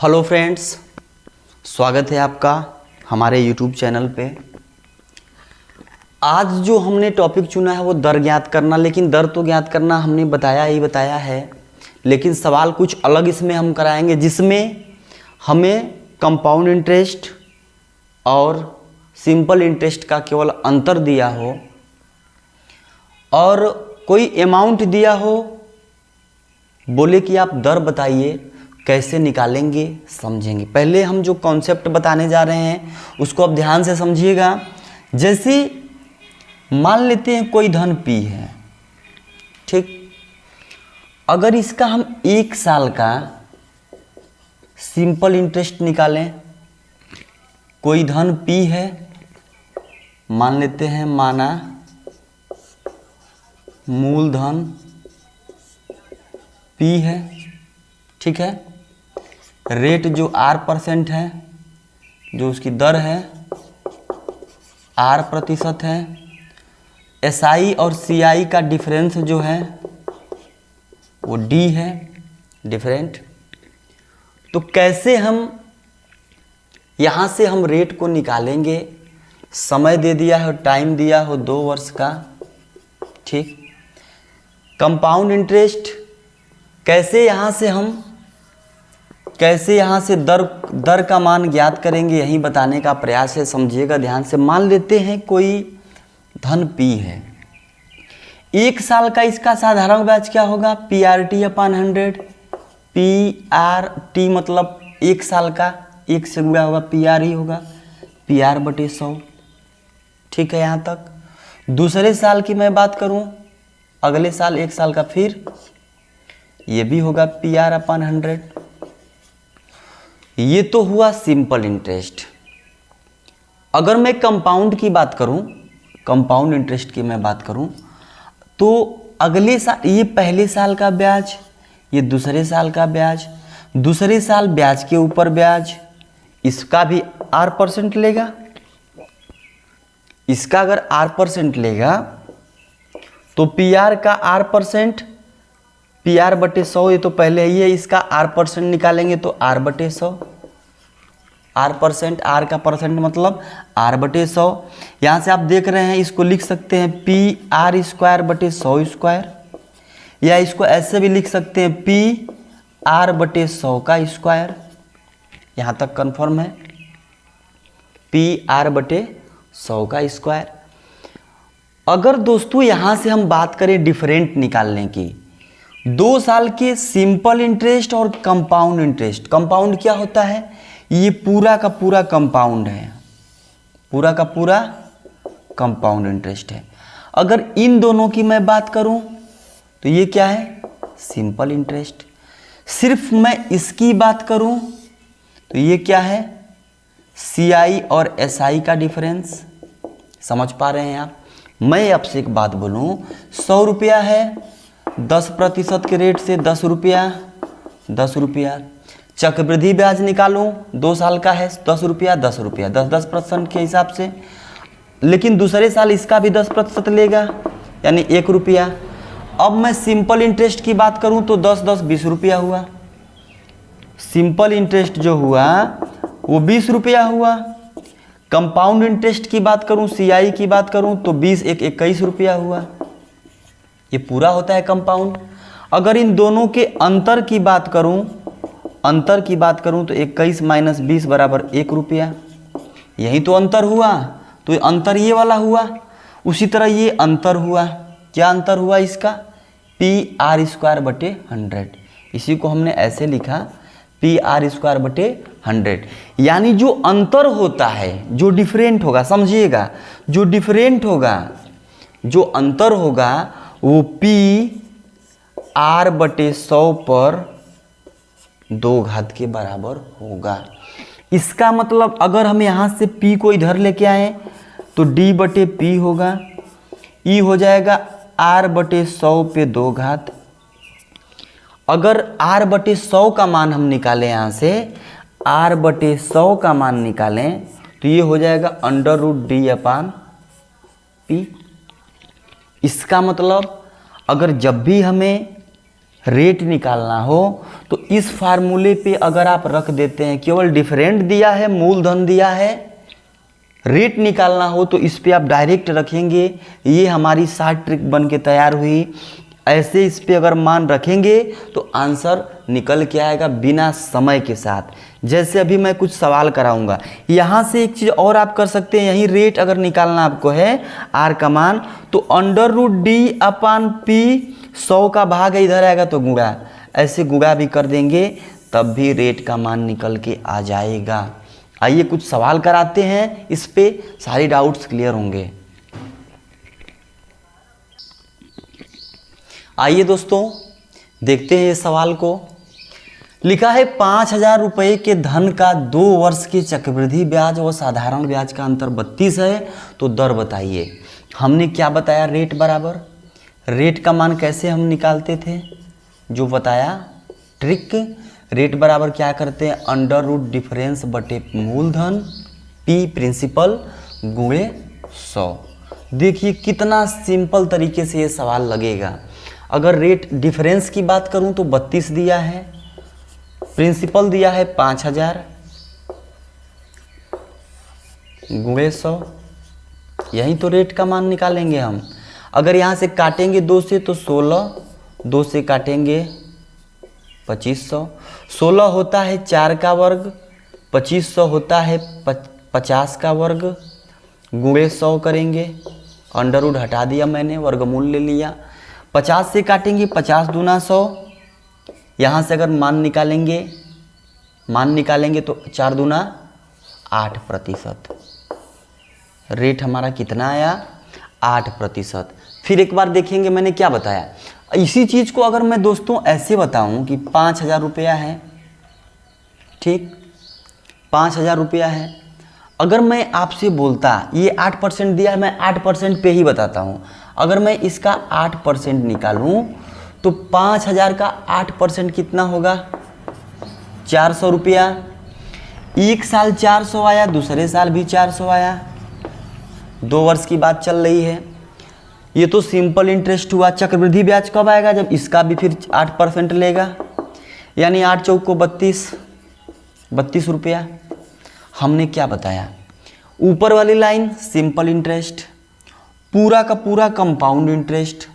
Hello friends, स्वागत है आपका हमारे यूट्यूब चैनल पे। आज जो हमने टॉपिक चुना है वो दर ज्ञात करना, लेकिन दर तो ज्ञात करना हमने बताया है, लेकिन सवाल कुछ अलग इसमें हम कराएंगे, जिसमें हमें कंपाउंड इंटरेस्ट और सिंपल इंटरेस्ट का केवल अंतर दिया हो और कोई अमाउंट दिया हो, बोले कि आप दर बताइए, कैसे निकालेंगे समझेंगे। पहले हम जो कॉन्सेप्ट बताने जा रहे हैं उसको आप ध्यान से समझिएगा। जैसे मान लेते हैं कोई धन P है, ठीक। अगर इसका हम 1 साल का सिंपल इंटरेस्ट निकालें, कोई धन P है, मान लेते हैं, माना मूलधन P है, ठीक है। रेट जो R% है, जो उसकी दर है R% है। SI और CI का डिफरेंस जो है वो D है, डिफरेंट। तो कैसे हम यहाँ से हम रेट को निकालेंगे? समय दे दिया है, टाइम दिया हो 2 वर्ष का, ठीक। कंपाउंड इंटरेस्ट कैसे यहाँ से दर का मान ज्ञात करेंगे, यही बताने का प्रयास है, समझिएगा ध्यान से। मान लेते हैं कोई धन P है, 1 साल का इसका साधारण ब्याज क्या होगा? PRT/100। PRT मतलब 1 साल का 1 से गुणा होगा, PR ही होगा, PR/100, ठीक है। यहाँ तक दूसरे साल की मैं बात करूँ, अगले साल 1 साल का, फिर ये भी होगा PR/100। ये तो हुआ सिंपल इंटरेस्ट। अगर मैं कंपाउंड की बात करूं, कंपाउंड इंटरेस्ट की मैं बात करूं, तो अगले साल ये पहले साल का ब्याज, ये दूसरे साल का ब्याज, दूसरे साल ब्याज के ऊपर ब्याज, इसका भी R% लेगा। इसका अगर R% लेगा तो PR का R%, PR/100, ये तो पहले ही है, इसका R% निकालेंगे तो R/100। R%, R का परसेंट मतलब R/100। यहाँ से आप देख रहे हैं, इसको लिख सकते हैं PR²/100², या इसको ऐसे भी लिख सकते हैं PR/100 का स्क्वायर। यहाँ तक कन्फर्म है, PR/100 का स्क्वायर। अगर दोस्तों यहाँ से हम बात करें डिफरेंट निकालने की, 2 साल के सिंपल इंटरेस्ट और कंपाउंड इंटरेस्ट। कंपाउंड क्या होता है? ये पूरा का पूरा कंपाउंड है, पूरा का पूरा कंपाउंड इंटरेस्ट है। अगर इन दोनों की मैं बात करूं तो ये क्या है? Simple interest. सिर्फ मैं इसकी बात करूं तो ये क्या है? CI और SI का डिफरेंस। समझ पा रहे हैं आप? मैं आपसे एक बात बोलूं, 100 रुपया है, 10% के रेट से 10 रुपया। चक्रवृद्धि ब्याज निकालूं, 2 साल का है, 10 रुपया 10% के हिसाब से, लेकिन दूसरे साल इसका भी 10% लेगा, यानी 1 रुपया। अब मैं सिंपल इंटरेस्ट की बात करूं तो 20 रुपया हुआ। सिंपल इंटरेस्ट जो हुआ वो 20 रुपया हुआ। कंपाउंड इंटरेस्ट की बात करूं, CI की बात करूं तो 21 रुपया हुआ। ये पूरा होता है कंपाउंड। अगर इन दोनों के अंतर की बात करूं तो 21 - 20 = 1 रुपया। यही तो अंतर हुआ, तो अंतर ये वाला हुआ। उसी तरह ये अंतर हुआ, क्या अंतर हुआ इसका? PR²/100। इसी को हमने ऐसे लिखा, PR²/100। यानी जो अंतर होता है, जो डिफरेंट होगा, समझिएगा, जो डिफरेंट होगा, जो अंतर होगा वो PR/100 पर 2 घात के बराबर होगा। इसका मतलब अगर हम यहाँ से P को इधर लेके आए तो D/P होगा, E हो जाएगा R/100 पे 2 घात। अगर R/100 का मान हम निकालें, यहाँ से R/100 का मान निकालें तो ये हो जाएगा √D/P। इसका मतलब अगर जब भी हमें रेट निकालना हो तो इस फार्मूले पे अगर आप रख देते हैं, केवल डिफरेंट दिया है, मूलधन दिया है, रेट निकालना हो तो इस पे आप डायरेक्ट रखेंगे, ये हमारी शॉर्ट ट्रिक बन के तैयार हुई। ऐसे इस पे अगर मान रखेंगे तो आंसर निकल के आएगा बिना समय के साथ। जैसे अभी मैं कुछ सवाल कराऊंगा, यहाँ से एक चीज़ और आप कर सकते हैं, यही रेट अगर निकालना आपको है आर का मान, तो √d/p 100 का भाग इधर आएगा तो गुणा, ऐसे गुणा भी कर देंगे तब भी रेट का मान निकल के आ जाएगा। आइए कुछ सवाल कराते हैं, इस पे सारी डाउट्स क्लियर होंगे। आइए दोस्तों देखते हैं ये सवाल को। लिखा है 5,000 रुपये के धन का 2 वर्ष के चक्रवृद्धि ब्याज व साधारण ब्याज का अंतर 32 है, तो दर बताइए। हमने क्या बताया, रेट बराबर, रेट का मान कैसे हम निकालते थे, जो बताया ट्रिक, रेट बराबर क्या करते हैं, अंडर रूट डिफरेंस बटे मूलधन, पी प्रिंसिपल गुणे 100। देखिए कितना सिंपल तरीके से ये सवाल लगेगा। अगर रेट डिफरेंस की बात करूं तो 32 दिया है, प्रिंसिपल दिया है 5,000 गुणे 100, यही तो रेट का मान निकालेंगे हम। अगर यहाँ से काटेंगे 2 से तो 16, 2 से काटेंगे 2500, 16 होता है 4 का वर्ग, 2500 होता है 50 का वर्ग, गुणे 100 करेंगे, अंडर रूट हटा दिया मैंने, वर्गमूल ले लिया, 50 से काटेंगे 50 दूना 100, यहाँ से अगर मान निकालेंगे तो 4 दूना 8%। रेट हमारा कितना आया, 8%। फिर एक बार देखेंगे मैंने क्या बताया। इसी चीज़ को अगर मैं दोस्तों ऐसे बताऊं कि 5,000 रुपया है, ठीक, 5,000 रुपया है, अगर मैं आपसे बोलता ये 8% दिया है, मैं 8% पे ही बताता हूँ। अगर मैं इसका 8% निकालूं तो 5,000 का 8% कितना होगा, 400 रुपया। एक साल 400 आया, दूसरे साल भी 400 आया, 2 वर्ष की बात चल रही है। ये तो सिंपल इंटरेस्ट हुआ। चक्रवृद्धि ब्याज कब आएगा, जब इसका भी फिर 8% लेगा, यानी 8 चौक को 32 रुपया। हमने क्या बताया, ऊपर वाली लाइन सिंपल इंटरेस्ट, पूरा का पूरा कंपाउंड इंटरेस्ट।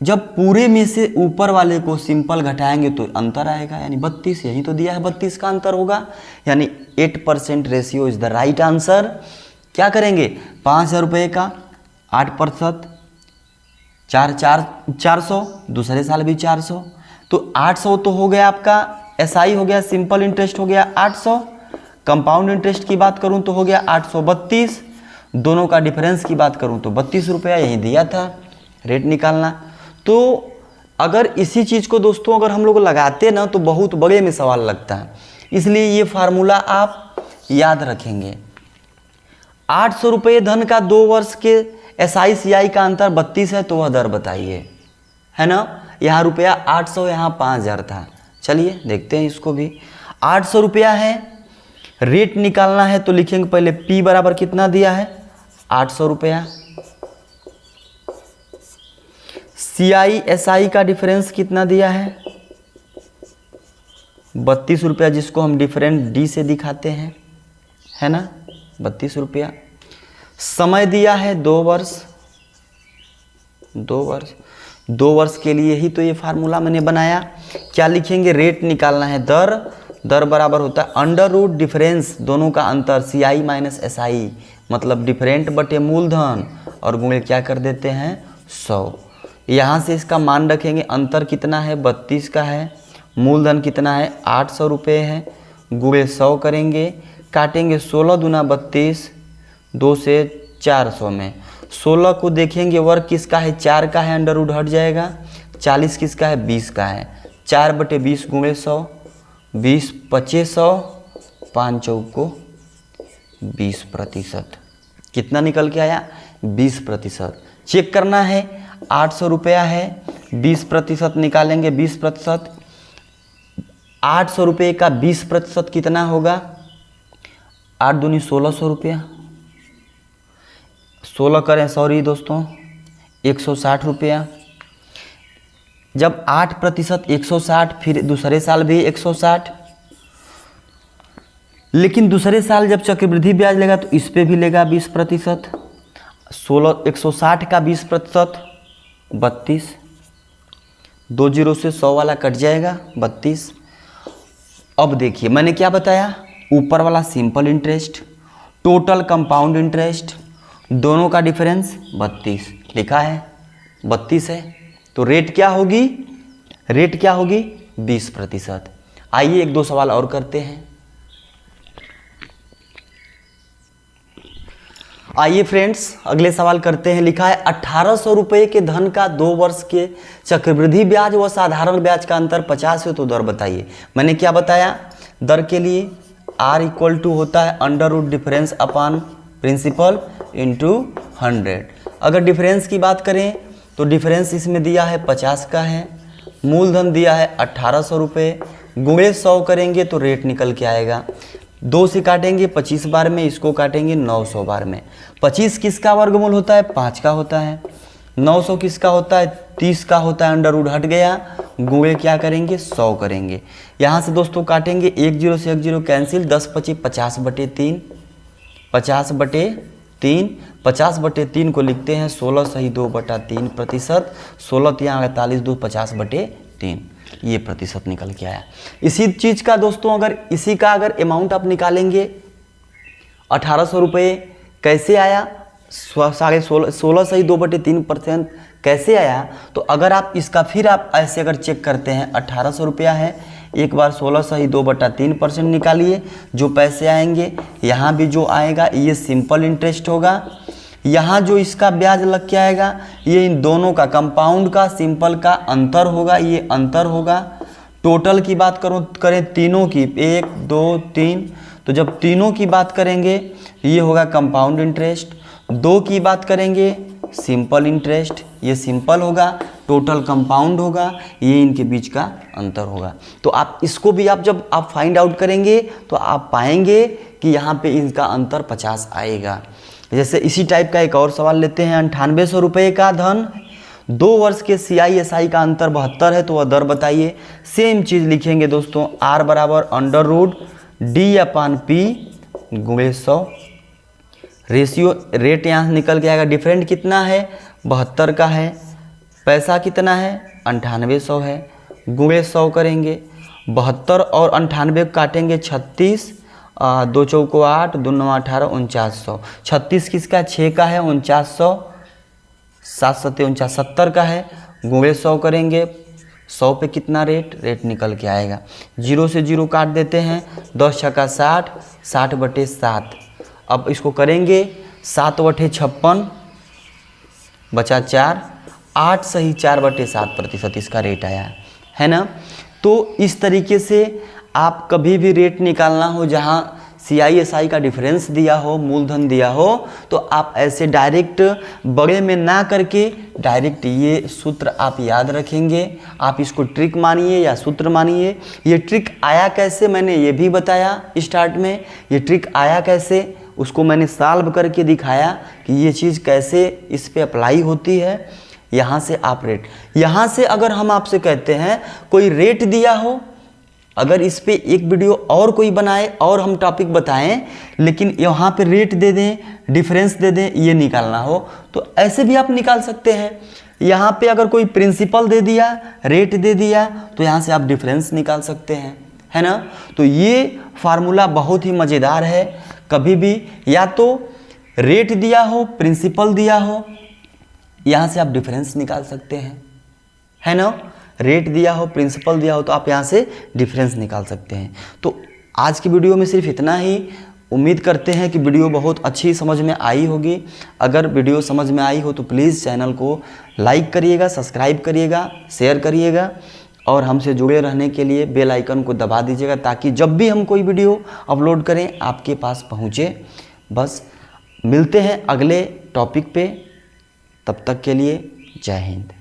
जब पूरे में से ऊपर वाले को सिंपल घटाएंगे तो अंतर आएगा, यानी 32, यही तो दिया है 32 का अंतर होगा, यानी 8% ratio is the right answer. क्या करेंगे, 5,000 रुपये का 8%, 400, दूसरे साल भी 400, तो 800 तो हो गया आपका, एसआई हो गया, सिंपल इंटरेस्ट हो गया 800, कंपाउंड इंटरेस्ट की बात करूं तो हो गया 832, दोनों का डिफरेंस की बात करूं तो 32 रुपया, यही दिया था रेट निकालना। तो अगर इसी चीज़ को दोस्तों अगर हम लोग लगाते ना तो बहुत बड़े में सवाल लगता है, इसलिए ये फार्मूला आप याद रखेंगे। 800 रुपये धन का 2 वर्ष के SICI का अंतर 32 है, तो वह दर बताइए, है ना। यहाँ रुपया 800, यहाँ 5,000 था। चलिए देखते हैं इसको भी। 800 रुपया है, रेट निकालना है तो लिखेंगे पहले P बराबर कितना दिया है, 800 रुपया। CI SI का डिफरेंस कितना दिया है, 32 रुपया, जिसको हम डिफरेंट D से दिखाते हैं, है ना, 32 रुपया। समय दिया है 2 वर्ष, 2 वर्ष के लिए ही तो ये फार्मूला मैंने बनाया। क्या लिखेंगे, रेट निकालना है, दर बराबर होता है अंडर रूट डिफरेंस, दोनों का अंतर CI माइनस SI, मतलब डिफरेंट बटे मूलधन, और गुणे क्या कर देते हैं 100। यहाँ से इसका मान रखेंगे, अंतर कितना है 32 का है, मूलधन कितना है 800 रुपये है, गुणे 100 करेंगे, काटेंगे 16 दूना 32, 2 से 400 में 16 को देखेंगे वर्ग किसका है, 4 का है, अंडर रूट हट जाएगा, 40 किसका है, 20 का है, 4/20 गुणे 100, 20 25 100, 5 चौक को 20%। कितना निकल के आया, 20%। चेक करना है, 800 रुपया है, 20% निकालेंगे, 20%, 800 रुपये का 20% कितना होगा, 8 दूनी 1600 रुपया, 16 करें, सॉरी दोस्तों, 160 रुपया। जब 8% 160, फिर दूसरे साल भी 160, लेकिन दूसरे साल जब चक्रवृद्धि ब्याज लेगा तो इस पे भी लेगा 20%। 160 का 20%, 32, 2 जीरो से 100 वाला कट जाएगा, 32। अब देखिए मैंने क्या बताया, ऊपर वाला simple interest, total compound interest, दोनों का डिफरेंस 32 लिखा है, 32 है। तो रेट क्या होगी, रेट क्या होगी 20%। आइए 1-2 सवाल और करते हैं। आइए फ्रेंड्स अगले सवाल करते हैं। लिखा है 1800 रुपये के धन का 2 वर्ष के चक्रवृद्धि ब्याज व साधारण ब्याज का अंतर 50 है, तो दर बताइए। मैंने क्या बताया, दर के लिए R इक्वल टू होता है under root difference upon principal into 100। अगर डिफरेंस की बात करें तो डिफरेंस इसमें दिया है 50 का है, मूलधन दिया है 1800 रुपये, गुणे 100 करेंगे तो रेट निकल के आएगा। 2 से काटेंगे 25 बार में, इसको काटेंगे 900 बार में। 25 किसका वर्गमूल होता है, 5 का होता है। 900 किसका होता है, 30 का होता है, अंडर रूट हट गया, गुणे क्या करेंगे 100 करेंगे। यहाँ से दोस्तों काटेंगे 1 जीरो से 1 जीरो कैंसिल, 10×25 50/3, 50/3, 50/3 को लिखते हैं 16 सही 2/3%, 16 यहाँ 48 2 50/3, ये प्रतिशत निकल के आया। इसी चीज़ का दोस्तों अगर इसी का अगर अमाउंट आप निकालेंगे 1800 रुपये कैसे आया, 16 सही 2/3% कैसे आया, तो अगर आप इसका फिर आप ऐसे अगर चेक करते हैं 1800 रुपया है, एक बार 16 सही 2/3% निकालिए, जो पैसे आएंगे यहाँ भी जो आएगा ये सिंपल इंटरेस्ट होगा, यहाँ जो इसका ब्याज लग के आएगा ये इन दोनों का कंपाउंड का सिंपल का अंतर होगा, ये अंतर होगा। टोटल की बात करें तीनों की 1 2 3, तो जब तीनों की बात करेंगे ये होगा कंपाउंड इंटरेस्ट, 2 की बात करेंगे सिंपल इंटरेस्ट, ये सिंपल होगा, टोटल कंपाउंड होगा, ये इनके बीच का अंतर होगा। तो आप इसको भी आप जब आप फाइंड आउट करेंगे तो आप पाएंगे कि यहाँ पे इनका अंतर 50 आएगा। जैसे इसी टाइप का एक और सवाल लेते हैं। 9800 रुपये का धन 2 वर्ष के CISI का अंतर 72 है, तो वह दर बताइए। सेम चीज़ लिखेंगे दोस्तों, R बराबर अंडर रूट D/P गुणे 100, रेशियो रेट यहाँ निकल के आएगा। डिफरेंट कितना है 72 का है, पैसा कितना है 9800 है, गुणे 100 करेंगे, 72 और 98 काटेंगे 36, 2 चौको 8, 2 9 18, 4900। 36 किसका 6 का है, 4900, 7 7 49, 70 का है, गुणे 100 करेंगे, 100 पे कितना रेट निकल के आएगा। 0 से 0 काट देते हैं, 10 छक्का 60, 60/7। अब इसको करेंगे 7/56 बचा 4, 8 सही 4/7% इसका रेट आया है ना। तो इस तरीके से आप कभी भी रेट निकालना हो जहाँ CISI का डिफरेंस दिया हो, मूलधन दिया हो, तो आप ऐसे डायरेक्ट बड़े में ना करके डायरेक्ट ये सूत्र आप याद रखेंगे। आप इसको ट्रिक मानिए या सूत्र मानिए। ये ट्रिक आया कैसे मैंने ये भी बताया स्टार्ट में, ये ट्रिक आया कैसे उसको मैंने सॉल्व करके दिखाया कि ये चीज़ कैसे इस पे अप्लाई होती है। यहाँ से आप रेट, यहाँ से अगर हम आपसे कहते हैं कोई रेट दिया हो, अगर इस पे एक वीडियो और कोई बनाए और हम टॉपिक बताएं, लेकिन यहाँ पे रेट दे दें, डिफरेंस दे दें, ये निकालना हो तो ऐसे भी आप निकाल सकते हैं। यहाँ पे अगर कोई प्रिंसिपल दे दिया, रेट दे दिया, तो यहाँ से आप डिफरेंस निकाल सकते हैं, है ना। तो ये फार्मूला बहुत ही मज़ेदार है। कभी भी या तो रेट दिया हो, प्रिंसिपल दिया हो, यहाँ से आप डिफरेंस निकाल सकते हैं, है ना। रेट दिया हो, प्रिंसिपल दिया हो, तो आप यहाँ से डिफरेंस निकाल सकते हैं। तो आज की वीडियो में सिर्फ इतना ही। उम्मीद करते हैं कि वीडियो बहुत अच्छी समझ में आई होगी। अगर वीडियो समझ में आई हो तो प्लीज़ चैनल को लाइक करिएगा, सब्सक्राइब करिएगा, शेयर करिएगा और हमसे जुड़े रहने के लिए बेल आइकन को दबा दीजिएगा, ताकि जब भी हम कोई वीडियो अपलोड करें आपके पास पहुँचे। बस मिलते हैं अगले टॉपिक पे, तब तक के लिए जय हिंद।